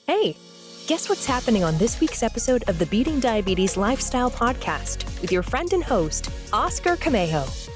Hey, guess what's happening on this week's episode of the Beating Diabetes Lifestyle Podcast with your friend and host, Oscar Camejo.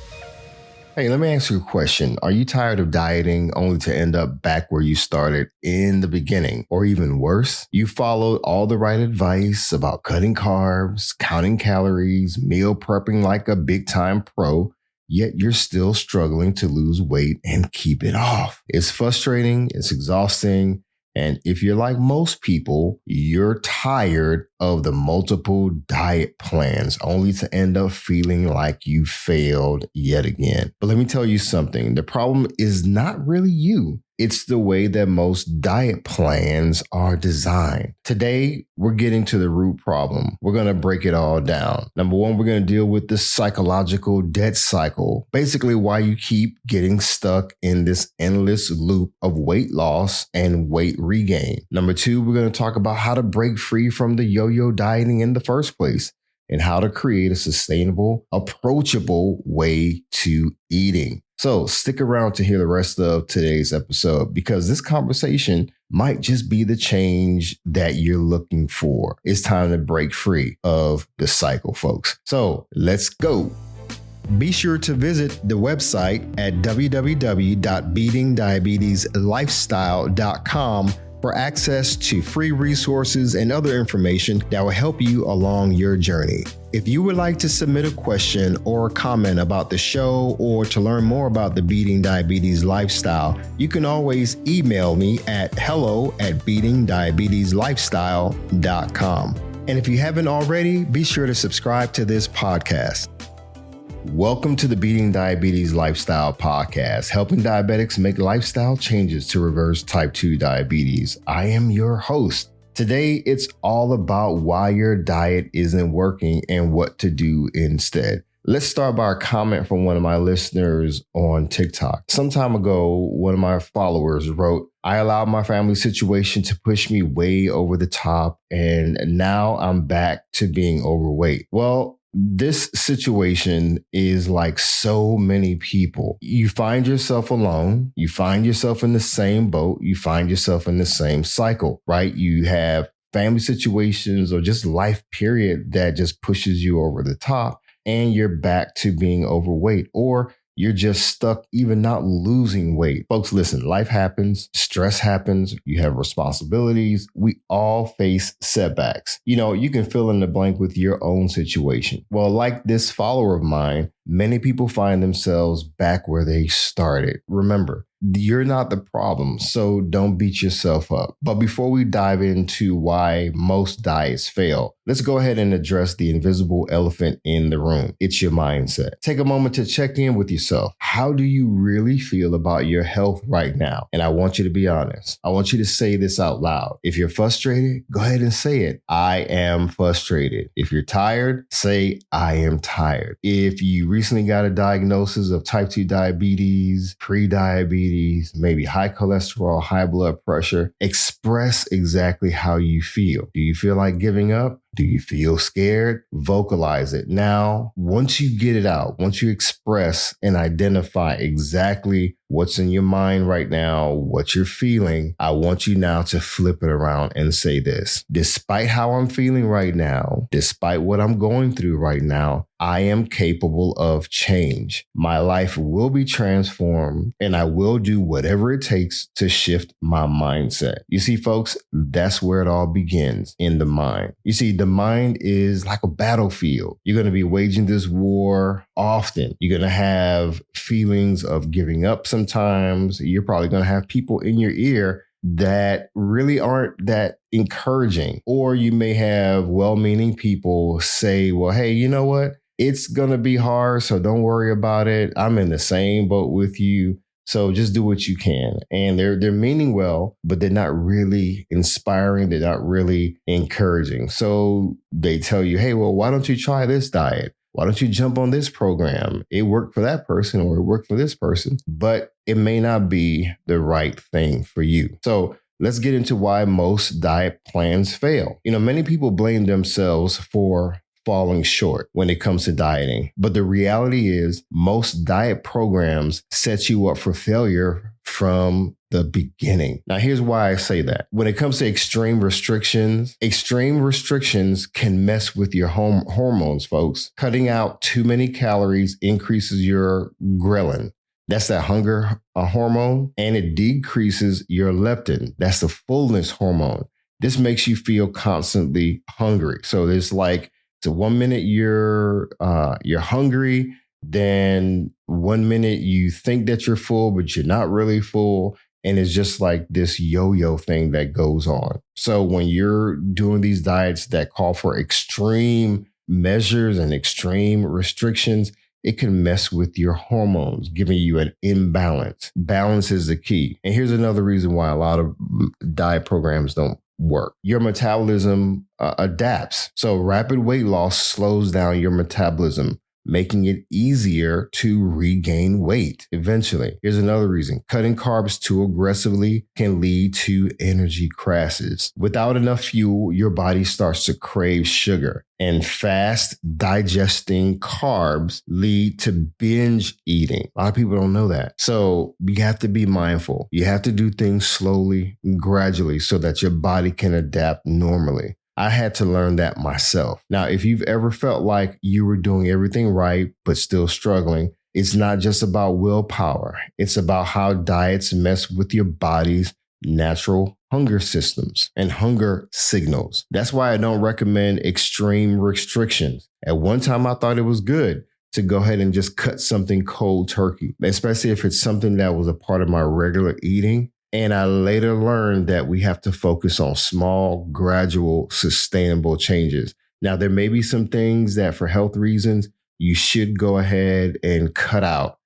Hey, let me ask you a question. Are you tired of dieting only to end up back where you started in the beginning? Or even worse, you followed all the right advice about cutting carbs, counting calories, meal prepping like a big time pro, yet you're still struggling to lose weight and keep it off. It's frustrating, it's exhausting. And if you're like most people, you're tired of the multiple diet plans only to end up feeling like you failed yet again. But let me tell you something. The problem is not really you. It's the way that most diet plans are designed. Today, we're getting to the root problem. We're going to break it all down. Number one, we're going to deal with the psychological debt cycle. Basically, why you keep getting stuck in this endless loop of weight loss and weight regain. Number two, we're going to talk about how to break free from the yo-yo dieting in the first place and how to create a sustainable, approachable way to eating. So stick around to hear the rest of today's episode because this conversation might just be the change that you're looking for. It's time to break free of the cycle, folks. So let's go. Be sure to visit the website at www.beatingdiabetieslifestyle.com for access to free resources and other information that will help you along your journey. If you would like to submit a question or comment about the show or to learn more about the Beating Diabetes Lifestyle, you can always email me at hello@beatingdiabetieslifestyle.com. And if you haven't already, be sure to subscribe to this podcast. Welcome to the Beating Diabetes Lifestyle Podcast, helping diabetics make lifestyle changes to reverse type 2 diabetes. I am your host. Today, it's all about why your diet isn't working and what to do instead. Let's start by a comment from one of my listeners on TikTok. Some time ago, one of my followers wrote, "I allowed my family situation to push me way over the top, and now I'm back to being overweight." Well, this situation is like so many people. You find yourself alone. You find yourself in the same boat. You find yourself in the same cycle, right? You have family situations or just life period that just pushes you over the top and you're back to being overweight, or you're just stuck even not losing weight. Folks, listen, life happens, stress happens, you have responsibilities. We all face setbacks. You can fill in the blank with your own situation. Well, like this follower of mine, many people find themselves back where they started. Remember, you're not the problem, so don't beat yourself up. But before we dive into why most diets fail, let's go ahead and address the invisible elephant in the room. It's your mindset. Take a moment to check in with yourself. How do you really feel about your health right now? And I want you to be honest. I want you to say this out loud. If you're frustrated, go ahead and say it. I am frustrated. If you're tired, say I am tired. If you recently got a diagnosis of type 2 diabetes, pre-diabetes, maybe high cholesterol, high blood pressure, express exactly how you feel. Do you feel like giving up? Do you feel scared? Vocalize it. Now, once you get it out, once you express and identify exactly what's in your mind right now, what you're feeling, I want you now to flip it around and say this. Despite how I'm feeling right now, despite what I'm going through right now, I am capable of change. My life will be transformed and I will do whatever it takes to shift my mindset. You see, folks, that's where it all begins, in the mind. You see, the mind is like a battlefield. You're going to be waging this war often. You're going to have feelings of giving up sometimes. You're probably going to have people in your ear that really aren't that encouraging. Or you may have well-meaning people say, well, hey, you know what? It's going to be hard, so don't worry about it. I'm in the same boat with you. So just do what you can. And they're meaning well, but they're not really inspiring. They're not really encouraging. So they tell you, hey, well, why don't you try this diet? Why don't you jump on this program? It worked for that person or it worked for this person, but it may not be the right thing for you. So let's get into why most diet plans fail. Many people blame themselves for falling short when it comes to dieting. But the reality is most diet programs set you up for failure from the beginning. Now, here's why I say that. When it comes to extreme restrictions can mess with your hormones, folks. Cutting out too many calories increases your ghrelin. That's that hunger hormone, and it decreases your leptin. That's the fullness hormone. This makes you feel constantly hungry. So it's like, so 1 minute you're hungry, then 1 minute you think that you're full, but you're not really full. And it's just like this yo-yo thing that goes on. So when you're doing these diets that call for extreme measures and extreme restrictions, it can mess with your hormones, giving you an imbalance. Balance is the key. And here's another reason why a lot of diet programs don't work. Your metabolism adapts. So rapid weight loss slows down your metabolism, making it easier to regain weight eventually. Here's another reason. Cutting carbs too aggressively can lead to energy crashes. Without enough fuel, your body starts to crave sugar, and fast digesting carbs lead to binge eating. A lot of people don't know that. So you have to be mindful. You have to do things slowly, gradually, so that your body can adapt normally. I had to learn that myself. Now, if you've ever felt like you were doing everything right, but still struggling, it's not just about willpower. It's about how diets mess with your body's natural hunger systems and hunger signals. That's why I don't recommend extreme restrictions. At one time, I thought it was good to go ahead and just cut something cold turkey, especially if it's something that was a part of my regular eating. And I later learned that we have to focus on small, gradual, sustainable changes. Now, there may be some things that for health reasons, you should go ahead and cut out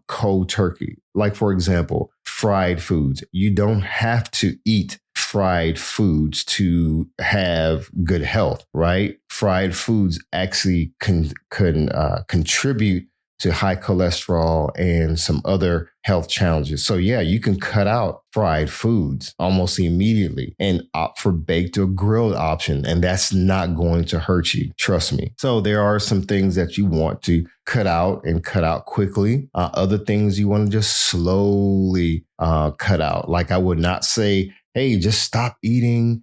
cold turkey. Like, for example, fried foods. You don't have to eat fried foods to have good health, right? Fried foods actually can contribute to high cholesterol and some other health challenges. So yeah, you can cut out fried foods almost immediately and opt for baked or grilled option. And that's not going to hurt you. Trust me. So there are some things that you want to cut out and cut out quickly. Other things you want to just slowly cut out. Like I would not say, hey, just stop eating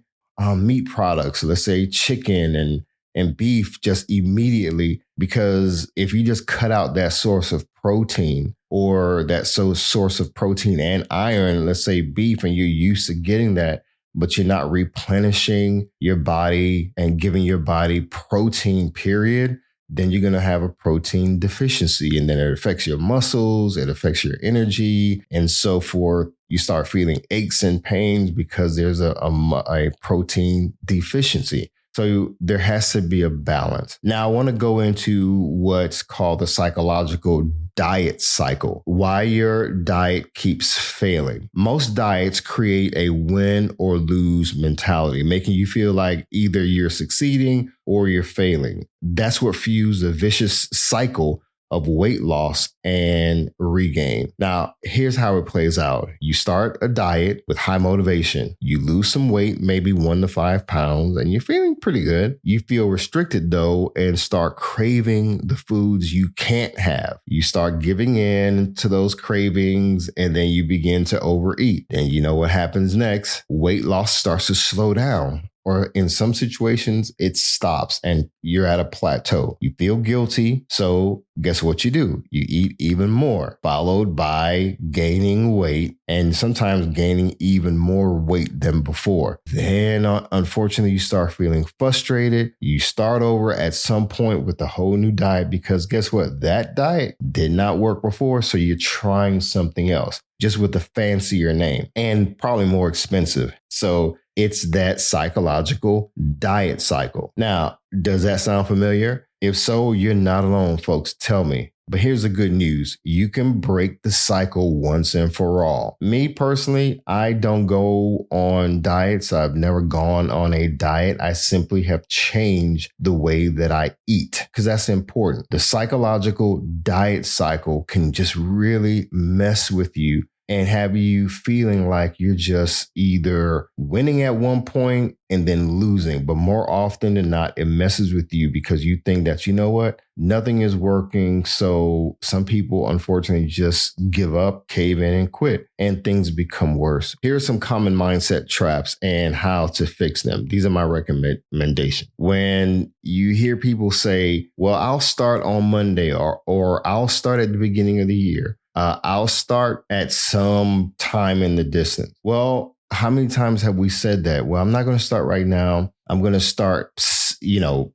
meat products. Let's say chicken and beef just immediately, because if you just cut out that source of protein or that source of protein and iron, let's say beef, and you're used to getting that, but you're not replenishing your body and giving your body protein, period, then you're going to have a protein deficiency. And then it affects your muscles, it affects your energy, and so forth. You start feeling aches and pains because there's a protein deficiency. So there has to be a balance. Now, I want to go into what's called the psychological diet cycle, why your diet keeps failing. Most diets create a win or lose mentality, making you feel like either you're succeeding or you're failing. That's what fuels the vicious cycle of weight loss and regain. Now, here's how it plays out. You start a diet with high motivation. You lose some weight, maybe 1 to 5 pounds, and you're feeling pretty good. You feel restricted though, and start craving the foods you can't have. You start giving in to those cravings, and then you begin to overeat. And you know what happens next? Weight loss starts to slow down. Or in some situations, it stops and you're at a plateau. You feel guilty. So guess what you do? You eat even more, followed by gaining weight and sometimes gaining even more weight than before. Then, unfortunately, you start feeling frustrated. You start over at some point with a whole new diet because guess what? That diet did not work before. So you're trying something else, just with a fancier name and probably more expensive. So it's that psychological diet cycle. Now, does that sound familiar? If so, you're not alone, folks. Tell me. But here's the good news. You can break the cycle once and for all. Me personally, I don't go on diets. I've never gone on a diet. I simply have changed the way that I eat because that's important. The psychological diet cycle can just really mess with you and have you feeling like you're just either winning at one point and then losing. But more often than not, it messes with you because you think that, you know what, nothing is working. So some people, unfortunately, just give up, cave in, and quit, and things become worse. Here are some common mindset traps and how to fix them. These are my recommendations. When you hear people say, well, I'll start on Monday or I'll start at the beginning of the year. I'll start at some time in the distance. Well, how many times have we said that? Well, I'm not going to start right now. I'm going to start,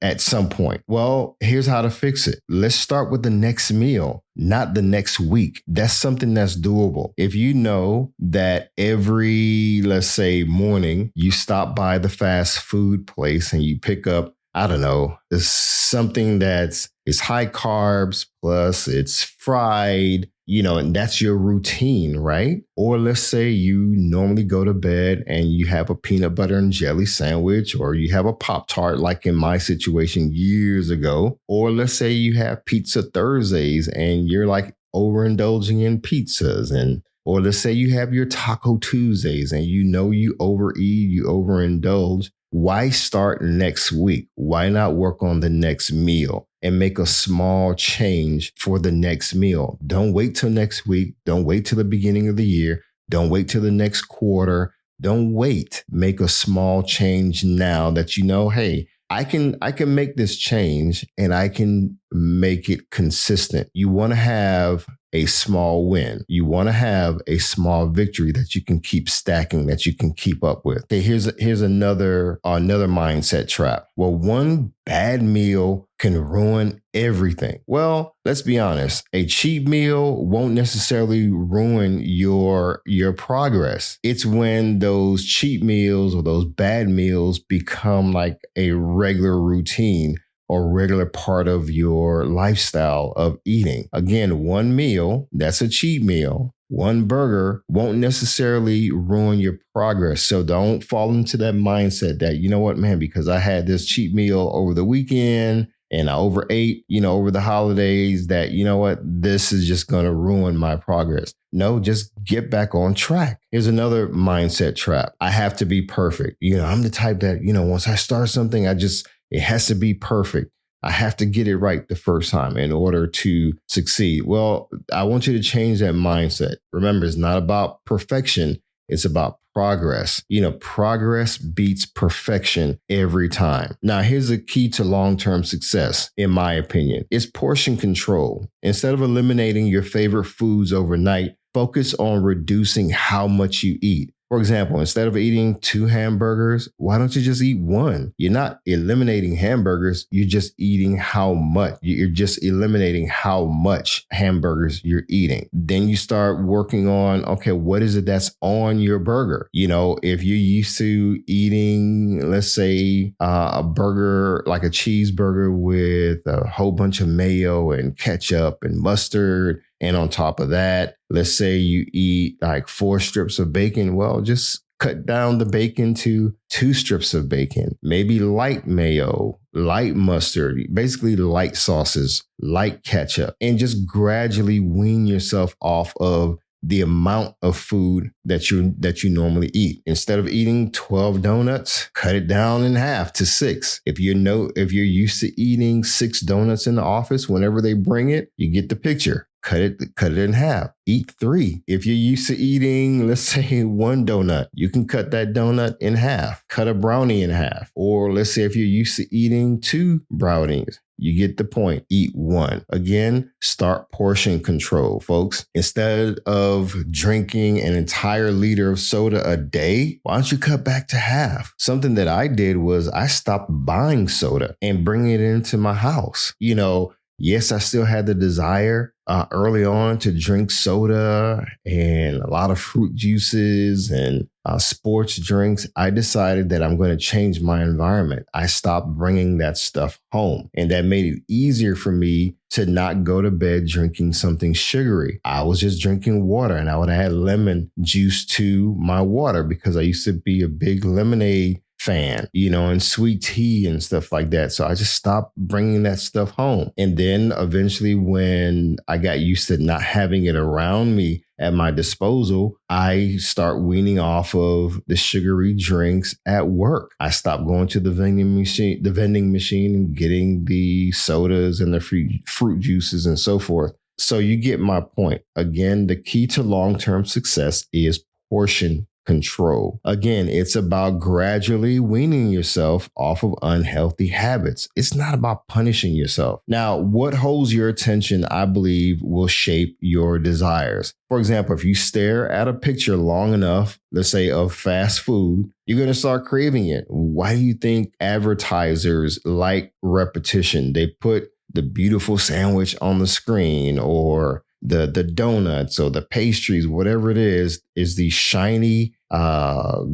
at some point. Well, here's how to fix it. Let's start with the next meal, not the next week. That's something that's doable. If you know that every, let's say, morning, you stop by the fast food place and you pick up, I don't know, something it's high carbs, plus it's fried, and that's your routine, right? Or let's say you normally go to bed and you have a peanut butter and jelly sandwich, or you have a Pop-Tart, like in my situation years ago. Or let's say you have pizza Thursdays and you're like overindulging in pizzas, or let's say you have your Taco Tuesdays and you overeat, you overindulge. Why start next week? Why not work on the next meal and make a small change for the next meal? Don't wait till next week. Don't wait till the beginning of the year. Don't wait till the next quarter. Don't wait. Make a small change now that hey, I can make this change and I can make it consistent. You want to have a small win. You want to have a small victory that you can keep stacking, that you can keep up with. Okay, here's another mindset trap. Well, one bad meal can ruin everything. Well, let's be honest. A cheat meal won't necessarily ruin your progress. It's when those cheat meals or those bad meals become like a regular routine or regular part of your lifestyle of eating. Again, one meal, that's a cheat meal. One burger won't necessarily ruin your progress. So don't fall into that mindset that, you know what, man, because I had this cheat meal over the weekend and I overate, over the holidays, that, you know what, this is just going to ruin my progress. No, just get back on track. Here's another mindset trap. I have to be perfect. I'm the type that, once I start something, it has to be perfect. I have to get it right the first time in order to succeed. Well, I want you to change that mindset. Remember, it's not about perfection. It's about progress. Progress beats perfection every time. Now, here's the key to long-term success, in my opinion. It's portion control. Instead of eliminating your favorite foods overnight, focus on reducing how much you eat. For example, instead of eating 2 hamburgers, why don't you just eat 1? You're not eliminating hamburgers. You're just eating how much. You're just eliminating how much hamburgers you're eating. Then you start working on, okay, what is it that's on your burger? If you're used to eating, let's say, a burger, like a cheeseburger with a whole bunch of mayo and ketchup and mustard, and on top of that, let's say you eat like 4 strips of bacon. Well, just cut down the bacon to 2 strips of bacon, maybe light mayo, light mustard, basically light sauces, light ketchup, and just gradually wean yourself off of the amount of food that you normally eat. Instead of eating 12 donuts, cut it down in half to 6. If you're used to eating 6 donuts in the office, whenever they bring it, you get the picture. Cut it in half. Eat 3. If you're used to eating, let's say, 1 donut, you can cut that donut in half. Cut a brownie in half. Or let's say if you're used to eating 2 brownies, you get the point. Eat 1. Again, start portion control, folks. Instead of drinking an entire liter of soda a day, why don't you cut back to half? Something that I did was I stopped buying soda and bringing it into my house. Yes, I still had the desire early on to drink soda and a lot of fruit juices and sports drinks. I decided that I'm going to change my environment. I stopped bringing that stuff home, and that made it easier for me to not go to bed drinking something sugary. I was just drinking water, and I would add lemon juice to my water because I used to be a big lemonade fan, and sweet tea and stuff like that. So I just stopped bringing that stuff home. And then eventually when I got used to not having it around me, at my disposal, I start weaning off of the sugary drinks at work. I stopped going to the vending machine and getting the sodas and the fruit juices and so forth. So you get my point. Again, the key to long-term success is portion control. Again, it's about gradually weaning yourself off of unhealthy habits. It's not about punishing yourself. Now, what holds your attention, I believe, will shape your desires. For example, if you stare at a picture long enough, let's say of fast food, you're going to start craving it. Why do you think advertisers like repetition? They put the beautiful sandwich on the screen, or the donuts or the pastries, whatever it is these shiny,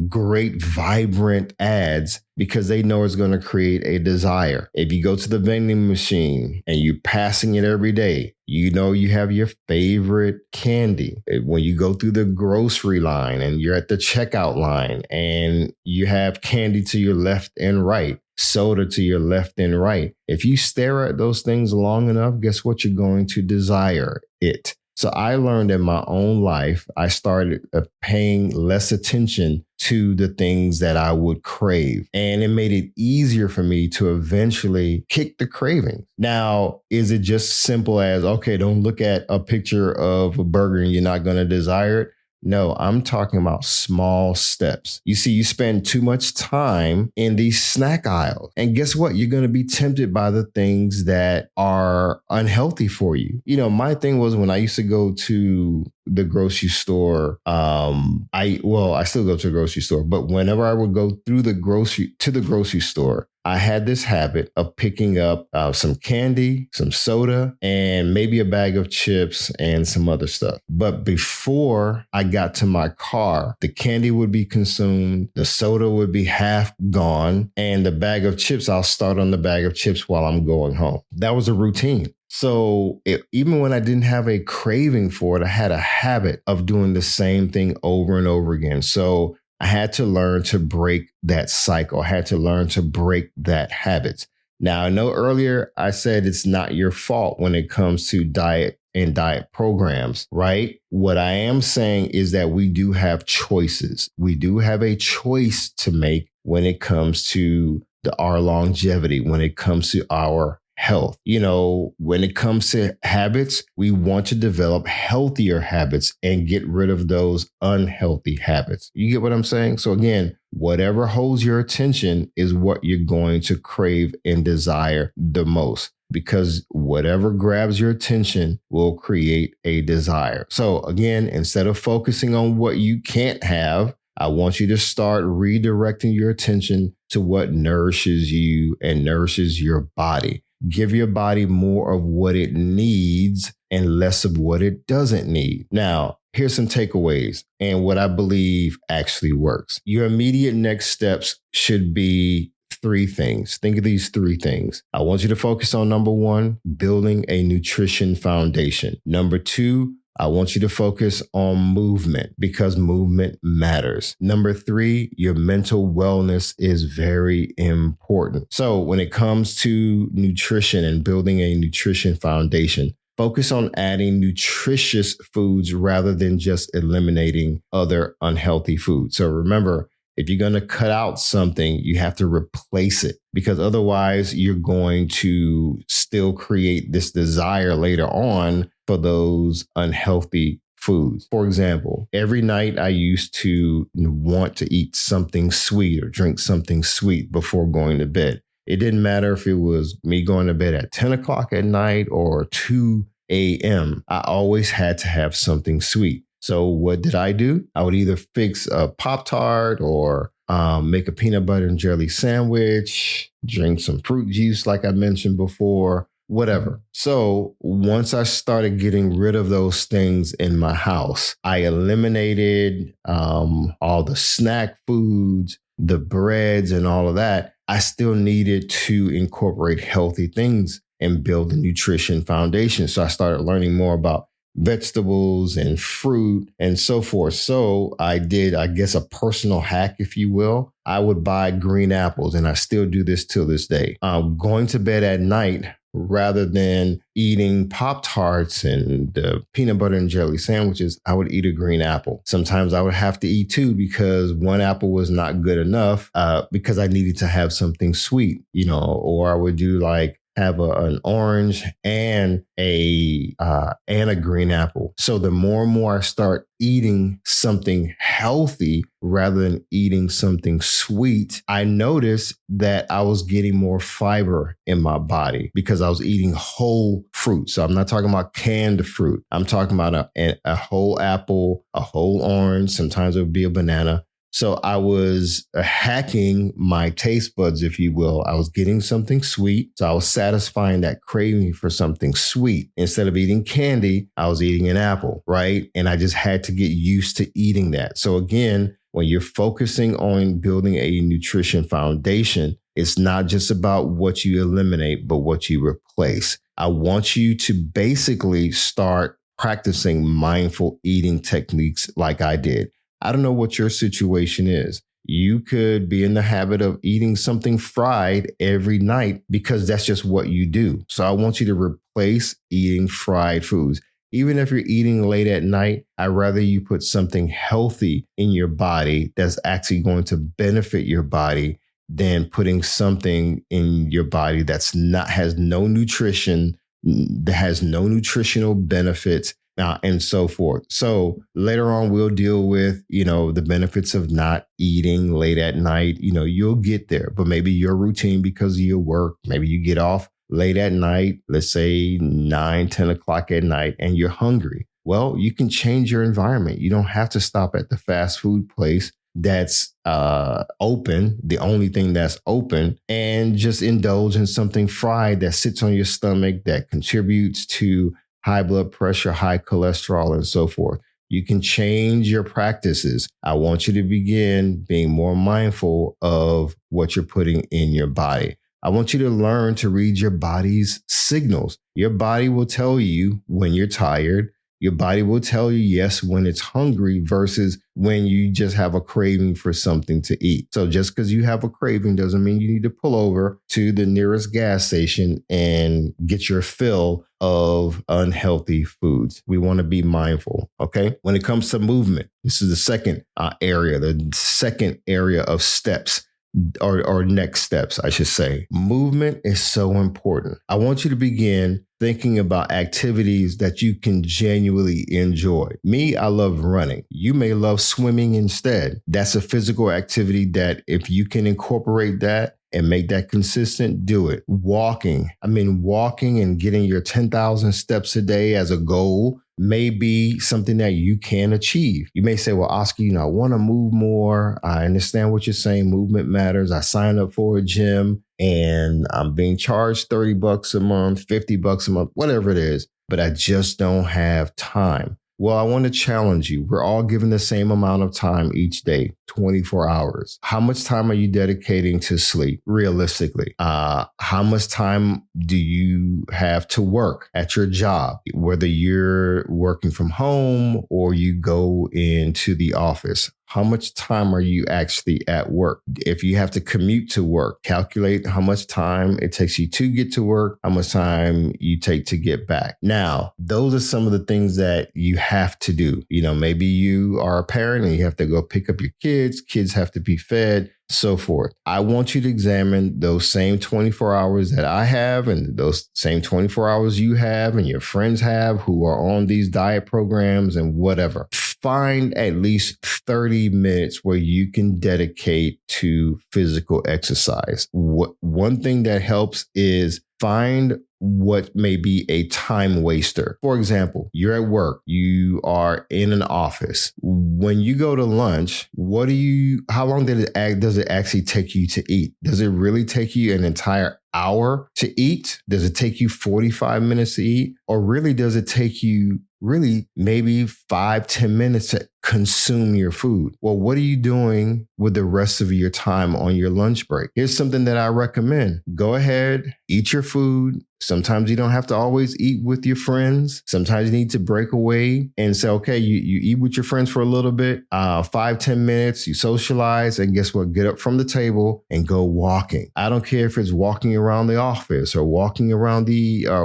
great, vibrant ads, because they know it's going to create a desire. If you go to the vending machine and you're passing it every day, you know you have your favorite candy. When you go through the grocery line and you're at the checkout line and you have candy to your left and right, soda to your left and right. If you stare at those things long enough, guess what? You're going to desire it. So I learned in my own life, I started paying less attention to the things that I would crave. And it made it easier for me to eventually kick the craving. Now, is it just simple as, okay, don't look at a picture of a burger and you're not going to desire it? No, I'm talking about small steps. You see, you spend too much time in these snack aisles. And guess what? You're going to be tempted by the things that are unhealthy for you. You know, my thing was when I used to go to the grocery store, I still go to the grocery store, but whenever I would go to the grocery store, I had this habit of picking up some candy, some soda, and maybe a bag of chips and some other stuff. But before I got to my car, the candy would be consumed, the soda would be half gone, and the bag of chips, I'll start on the bag of chips while I'm going home. That was a routine. So even when I didn't have a craving for it, I had a habit of doing the same thing over and over again. So I had to learn to break that cycle. I had to learn to break that habit. Now, I know earlier I said it's not your fault when it comes to diet and diet programs, right? What I am saying is that we do have choices. We do have a choice to make when it comes to our longevity, when it comes to our health. You know, when it comes to habits, we want to develop healthier habits and get rid of those unhealthy habits. You get what I'm saying? So again, whatever holds your attention is what you're going to crave and desire the most, because whatever grabs your attention will create a desire. So again, instead of focusing on what you can't have, I want you to start redirecting your attention to what nourishes you and nourishes your body. Give your body more of what it needs and less of what it doesn't need. Now, here's some takeaways and what I believe actually works. Your immediate next steps should be 3 things. Think of these 3 things. I want you to focus on number 1, building a nutrition foundation. Number 2, I want you to focus on movement, because movement matters. Number 3, your mental wellness is very important. So when it comes to nutrition and building a nutrition foundation, focus on adding nutritious foods rather than just eliminating other unhealthy foods. So remember, if you're going to cut out something, you have to replace it, because otherwise you're going to still create this desire later on for those unhealthy foods. For example, every night I used to want to eat something sweet or drink something sweet before going to bed. It didn't matter if it was me going to bed at 10 o'clock at night or 2 a.m. I always had to have something sweet. So what did I do? I would either fix a Pop-Tart or make a peanut butter and jelly sandwich, drink some fruit juice like I mentioned before, whatever. So once I started getting rid of those things in my house, I eliminated all the snack foods, the breads and all of that. I still needed to incorporate healthy things and build a nutrition foundation. So I started learning more about vegetables and fruit and so forth. So I did, I guess, a personal hack, if you will. I would buy green apples, and I still do this till this day. Going to bed at night, rather than eating Pop-Tarts and peanut butter and jelly sandwiches, I would eat a green apple. Sometimes I would have to eat two because one apple was not good enough because I needed to have something sweet, or I would do like have an orange and a green apple. So the more and more I start eating something healthy rather than eating something sweet, I noticed that I was getting more fiber in my body because I was eating whole fruit. So I'm not talking about canned fruit. I'm talking about a whole apple, a whole orange. Sometimes it would be a banana. So I was hacking my taste buds, if you will. I was getting something sweet. So I was satisfying that craving for something sweet. Instead of eating candy, I was eating an apple, right? And I just had to get used to eating that. So again, when you're focusing on building a nutrition foundation, it's not just about what you eliminate, but what you replace. I want you to basically start practicing mindful eating techniques like I did. I don't know what your situation is. You could be in the habit of eating something fried every night because that's just what you do. So I want you to replace eating fried foods. Even if you're eating late at night, I'd rather you put something healthy in your body that's actually going to benefit your body than putting something in your body has no nutrition, that has no nutritional benefits, and so forth. So later on, we'll deal with, the benefits of not eating late at night. You'll get there, but maybe your routine because of your work, maybe you get off late at night, let's say 9, 10 o'clock at night, and you're hungry. Well, you can change your environment. You don't have to stop at the fast food place that's open, the only thing that's open, and just indulge in something fried that sits on your stomach that contributes to high blood pressure, high cholesterol, and so forth. You can change your practices. I want you to begin being more mindful of what you're putting in your body. I want you to learn to read your body's signals. Your body will tell you when you're tired. Your body will tell you yes when it's hungry versus when you just have a craving for something to eat. So just because you have a craving doesn't mean you need to pull over to the nearest gas station and get your fill of unhealthy foods. We want to be mindful, okay? When it comes to movement, this is the second area of steps. Or next steps, I should say. Movement is so important. I want you to begin thinking about activities that you can genuinely enjoy. Me, I love running. You may love swimming instead. That's a physical activity that if you can incorporate that and make that consistent, do it. Walking and getting your 10,000 steps a day as a goal may be something that you can achieve. You may say, well, Oscar, I want to move more. I understand what you're saying. Movement matters. I signed up for a gym and I'm being charged $30 a month, $50 a month, whatever it is, but I just don't have time. Well, I want to challenge you. We're all given the same amount of time each day, 24 hours. How much time are you dedicating to sleep realistically? How much time do you have to work at your job, whether you're working from home or you go into the office? How much time are you actually at work? If you have to commute to work, calculate how much time it takes you to get to work, how much time you take to get back. Now, those are some of the things that you have to do. Maybe you are a parent and you have to go pick up your kids. Kids have to be fed, so forth. I want you to examine those same 24 hours that I have and those same 24 hours you have and your friends have who are on these diet programs and whatever. Find at least 30 minutes where you can dedicate to physical exercise. One thing that helps is find what may be a time waster. For example, you're at work, you are in an office. When you go to lunch, how long does it actually take you to eat? Does it really take you an entire hour to eat? Does it take you 45 minutes to eat? Or really does it take you maybe 5-10 minutes to consume your food? Well, what are you doing with the rest of your time on your lunch break? Here's something that I recommend. Go ahead, eat your food, Sometimes you don't have to always eat with your friends. Sometimes you need to break away and say, okay, you eat with your friends for a little bit, 5-10 minutes, you socialize, and guess what? Get up from the table and go walking. I don't care if it's walking around the office or walking around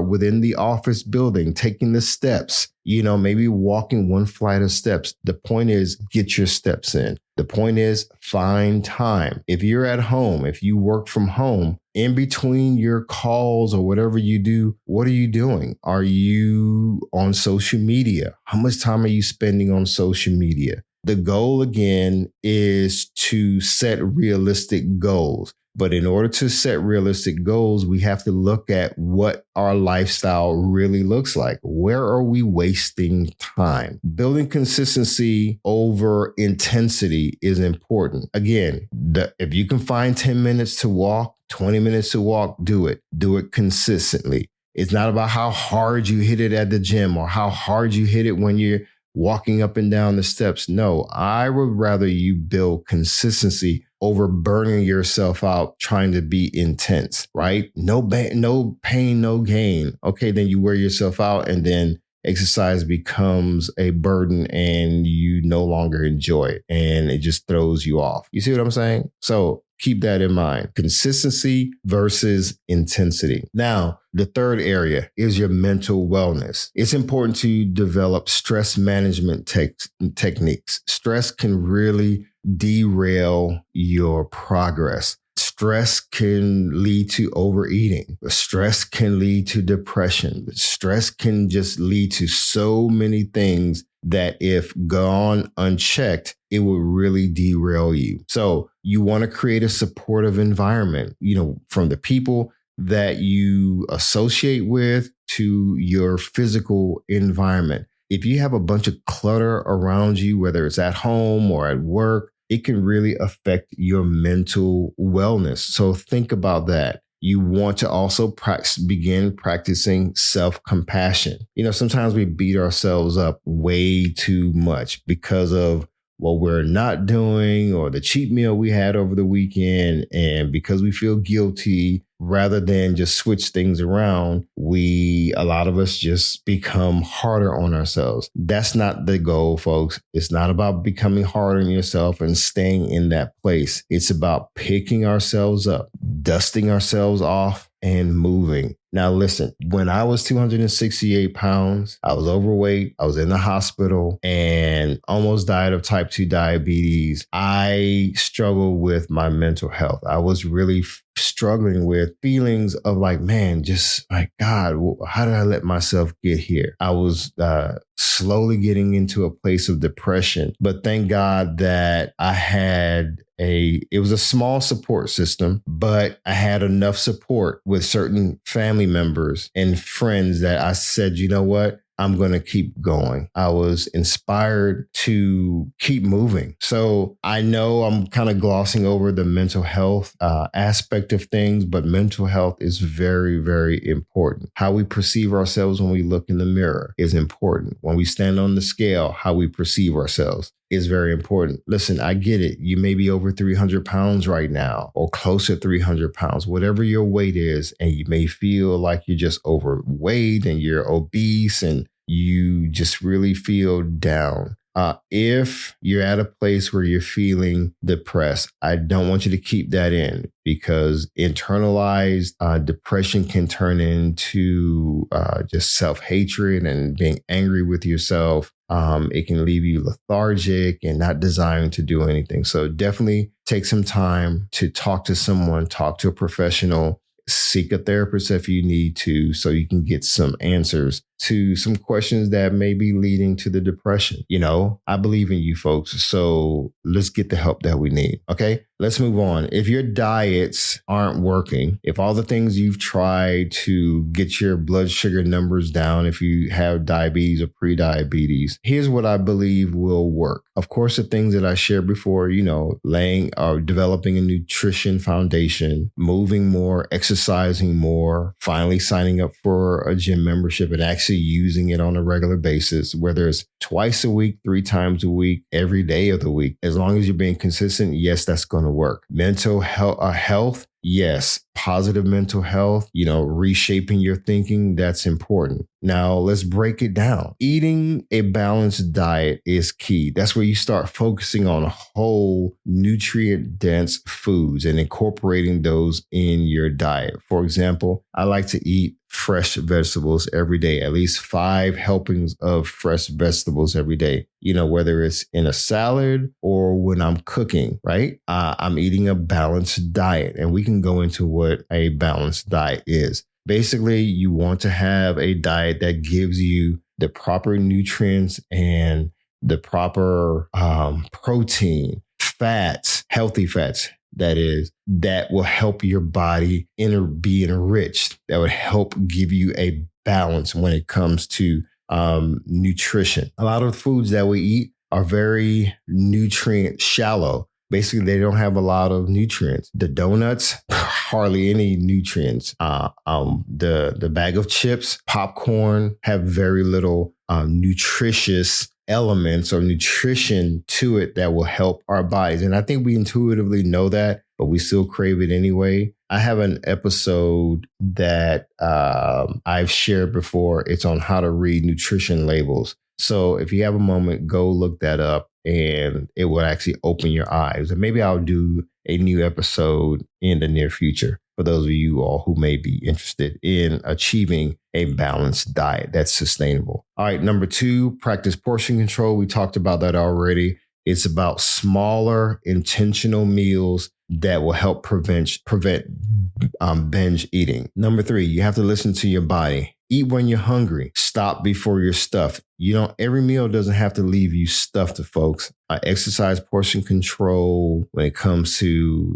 within the office building, taking the steps, maybe walking one flight of steps. The point is, get your steps in. The point is, find time. If you're at home, if you work from home, in between your calls or whatever you do, what are you doing? Are you on social media? How much time are you spending on social media? The goal, again, is to set realistic goals. But in order to set realistic goals, we have to look at what our lifestyle really looks like. Where are we wasting time? Building consistency over intensity is important. Again, if you can find 10 minutes to walk, 20 minutes to walk, do it. Do it consistently. It's not about how hard you hit it at the gym or how hard you hit it when you're walking up and down the steps. No, I would rather you build consistency over burning yourself out trying to be intense, right? No pain, no gain. Okay, then you wear yourself out and then exercise becomes a burden and you no longer enjoy it and it just throws you off. You see what I'm saying? So keep that in mind. Consistency versus intensity. Now, the third area is your mental wellness. It's important to develop stress management techniques. Stress can really derail your progress. Stress can lead to overeating. Stress can lead to depression. Stress can just lead to so many things that if gone unchecked, it will really derail you. So you want to create a supportive environment, from the people that you associate with to your physical environment. If you have a bunch of clutter around you, whether it's at home or at work, it can really affect your mental wellness. So think about that. You want to also begin practicing self-compassion. Sometimes we beat ourselves up way too much because of what we're not doing or the cheat meal we had over the weekend. And because we feel guilty, rather than just switch things around, a lot of us just become harder on ourselves. That's not the goal, folks. It's not about becoming hard on yourself and staying in that place. It's about picking ourselves up, dusting ourselves off, and moving. Now, listen, when I was 268 pounds, I was overweight. I was in the hospital and almost died of type 2 diabetes. I struggled with my mental health. I was really struggling with feelings of like, man, just like, God, how did I let myself get here? I was slowly getting into a place of depression. But thank God that I had it was a small support system, but I had enough support with certain family members and friends that I said, you know what? I'm going to keep going. I was inspired to keep moving. So I know I'm kind of glossing over the mental health aspect of things, but mental health is very, very important. How we perceive ourselves when we look in the mirror is important. When we stand on the scale, how we perceive ourselves is very important. Listen, I get it. You may be over 300 pounds right now or close to 300 pounds, whatever your weight is, and you may feel like you're just overweight and you're obese and you just really feel down. If you're at a place where you're feeling depressed, I don't want you to keep that in because internalized depression can turn into just self-hatred and being angry with yourself. It can leave you lethargic and not desiring to do anything. So definitely take some time to talk to someone, talk to a professional, seek a therapist if you need to, so you can get some answers to some questions that may be leading to the depression. I believe in you folks. So let's get the help that we need. Okay, let's move on. If your diets aren't working, if all the things you've tried to get your blood sugar numbers down, if you have diabetes or pre-diabetes, here's what I believe will work. Of course, the things that I shared before, developing a nutrition foundation, moving more, exercising more, finally signing up for a gym membership and actually actually using it on a regular basis, whether it's twice a week, 3 times a week, every day of the week. As long as you're being consistent, yes, that's going to work. Mental health, yes. Positive mental health, reshaping your thinking, that's important. Now let's break it down. Eating a balanced diet is key. That's where you start focusing on whole nutrient dense foods and incorporating those in your diet. For example, I like to eat fresh vegetables every day, at least 5 helpings of fresh vegetables every day, whether it's in a salad or when I'm cooking, right? I'm eating a balanced diet, and we can go into what a balanced diet is. Basically, you want to have a diet that gives you the proper nutrients and the proper protein, fats, healthy fats, that will help your body be enriched, that would help give you a balance when it comes to nutrition. A lot of the foods that we eat are very nutrient shallow. Basically, they don't have a lot of nutrients. The donuts, hardly any nutrients. The bag of chips, popcorn have very little nutritious elements or nutrition to it that will help our bodies. And I think we intuitively know that, but we still crave it anyway. I have an episode that I've shared before. It's on how to read nutrition labels. So if you have a moment, go look that up, and it will actually open your eyes. And maybe I'll do a new episode in the near future for those of you all who may be interested in achieving a balanced diet that's sustainable. All right, number 2, practice portion control. We talked about that already. It's about smaller, intentional meals that will help prevent binge eating. Number 3, you have to listen to your body. Eat when you're hungry. Stop before you're stuffed. Every meal doesn't have to leave you stuffed, folks. Exercise portion control when it comes to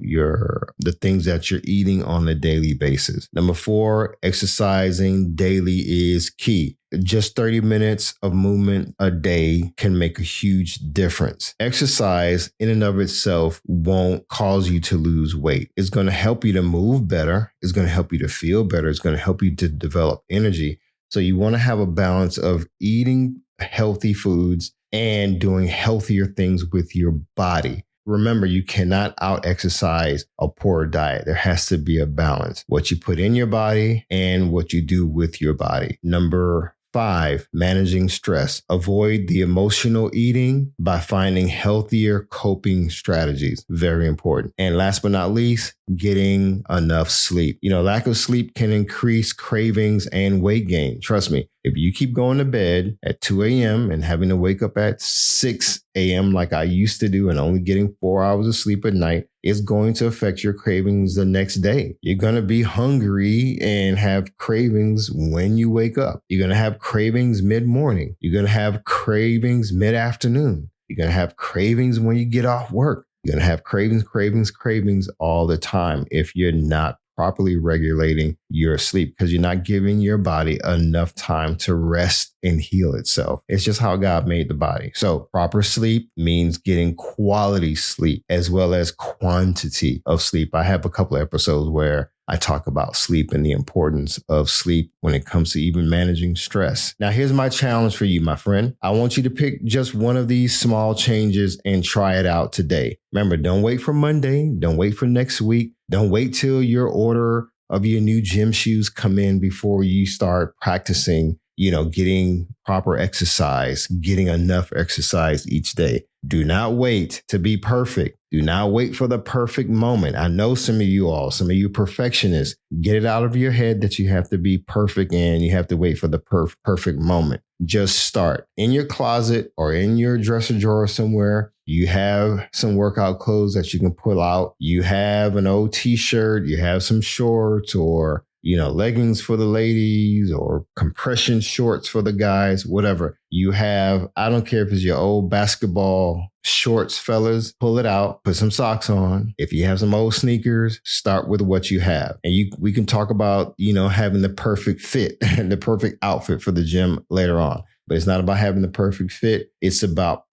the things that you're eating on a daily basis. Number 4, exercising daily is key. Just 30 minutes of movement a day can make a huge difference. Exercise in and of itself won't cause you to lose weight. It's going to help you to move better. It's going to help you to feel better. It's going to help you to develop energy. So you want to have a balance of eating healthy foods and doing healthier things with your body. Remember, you cannot out-exercise a poor diet. There has to be a balance. What you put in your body and what you do with your body. Number 5, managing stress. Avoid the emotional eating by finding healthier coping strategies. Very important. And last but not least, getting enough sleep. Lack of sleep can increase cravings and weight gain. Trust me, if you keep going to bed at 2 a.m. and having to wake up at 6 a.m. like I used to do and only getting 4 hours of sleep at night, it's going to affect your cravings the next day. You're going to be hungry and have cravings when you wake up. You're going to have cravings mid-morning. You're going to have cravings mid-afternoon. You're going to have cravings when you get off work. You're going to have cravings all the time if you're not properly regulating your sleep, because you're not giving your body enough time to rest and heal itself. It's just how God made the body. So proper sleep means getting quality sleep as well as quantity of sleep. I have a couple of episodes where I talk about sleep and the importance of sleep when it comes to even managing stress. Now, here's my challenge for you, my friend. I want you to pick just one of these small changes and try it out today. Remember, don't wait for Monday. Don't wait for next week. Don't wait till your order of your new gym shoes come in before you start practicing, getting proper exercise, getting enough exercise each day. Do not wait to be perfect. Do not wait for the perfect moment. I know some of you perfectionists, get it out of your head that you have to be perfect and you have to wait for the perfect moment. Just start. In your closet or in your dresser drawer somewhere, you have some workout clothes that you can pull out. You have an old t-shirt, you have some shorts or leggings for the ladies or compression shorts for the guys, whatever you have. I don't care if it's your old basketball shorts, fellas, pull it out, put some socks on. If you have some old sneakers, start with what you have. And we can talk about, having the perfect fit and the perfect outfit for the gym later on. but it's not about having the perfect fit. It's about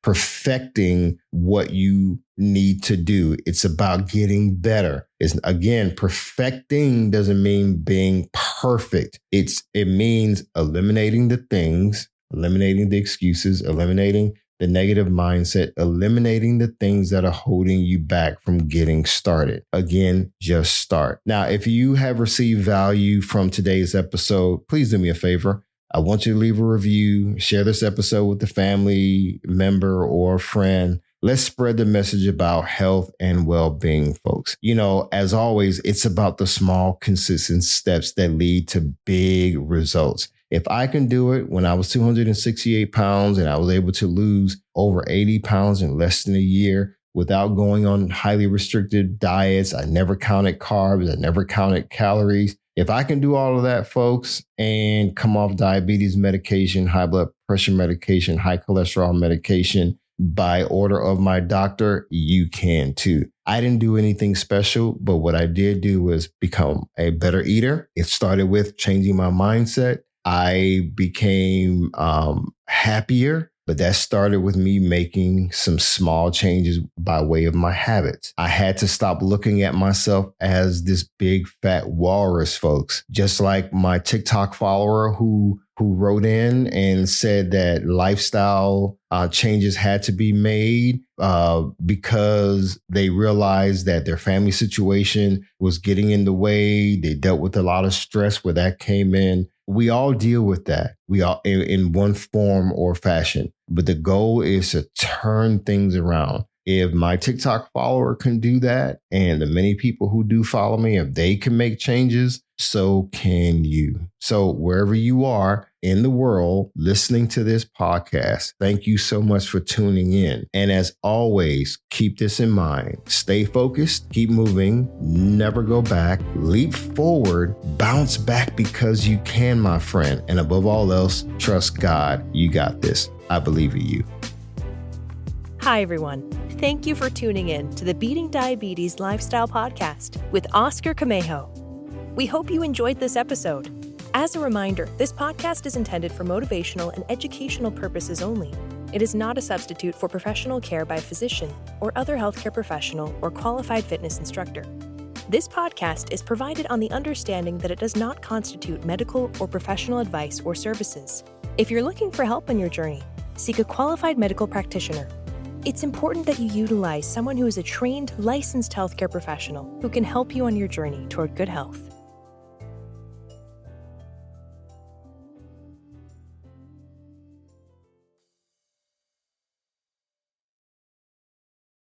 perfecting what you need to do. It's about getting better. It's, again, perfecting doesn't mean being perfect. It means eliminating the things, eliminating the excuses, eliminating the negative mindset, eliminating the things that are holding you back from getting started. Again, just start. Now, if you have received value from today's episode, please do me a favor. I want you to leave a review, share this episode with a family member or a friend. Let's spread the message about health and well-being, folks. You know, as always, it's about the small, consistent steps that lead to big results. If I can do it when I was 268 pounds and I was able to lose over 80 pounds in less than a year without going on highly restricted diets, I never counted carbs, I never counted calories. If I can do all of that, folks, and come off diabetes medication, high blood pressure medication, high cholesterol medication by order of my doctor, you can too. I didn't do anything special, but what I did do was become a better eater. It started with changing my mindset. I became happier, but that started with me making some small changes by way of my habits. I had to stop looking at myself as this big fat walrus, folks. Just like my TikTok follower who wrote in and said that lifestyle changes had to be made because they realized that their family situation was getting in the way. They dealt with a lot of stress where that came in. We all deal with that. We all in one form or fashion. But the goal is to turn things around. If my TikTok follower can do that, and the many people who do follow me, if they can make changes, so can you. So wherever you are in the world listening to this podcast, thank you so much for tuning in. And as always, keep this in mind. Stay focused, keep moving, never go back, leap forward, bounce back because you can, my friend. And above all else, trust God. You got this. I believe in you. Hi, everyone. Thank you for tuning in to the Beating Diabetes Lifestyle Podcast with Oscar Camejo. We hope you enjoyed this episode. As a reminder, this podcast is intended for motivational and educational purposes only. It is not a substitute for professional care by a physician or other healthcare professional or qualified fitness instructor. This podcast is provided on the understanding that it does not constitute medical or professional advice or services. If you're looking for help on your journey, seek a qualified medical practitioner. It's important that you utilize someone who is a trained, licensed healthcare professional who can help you on your journey toward good health.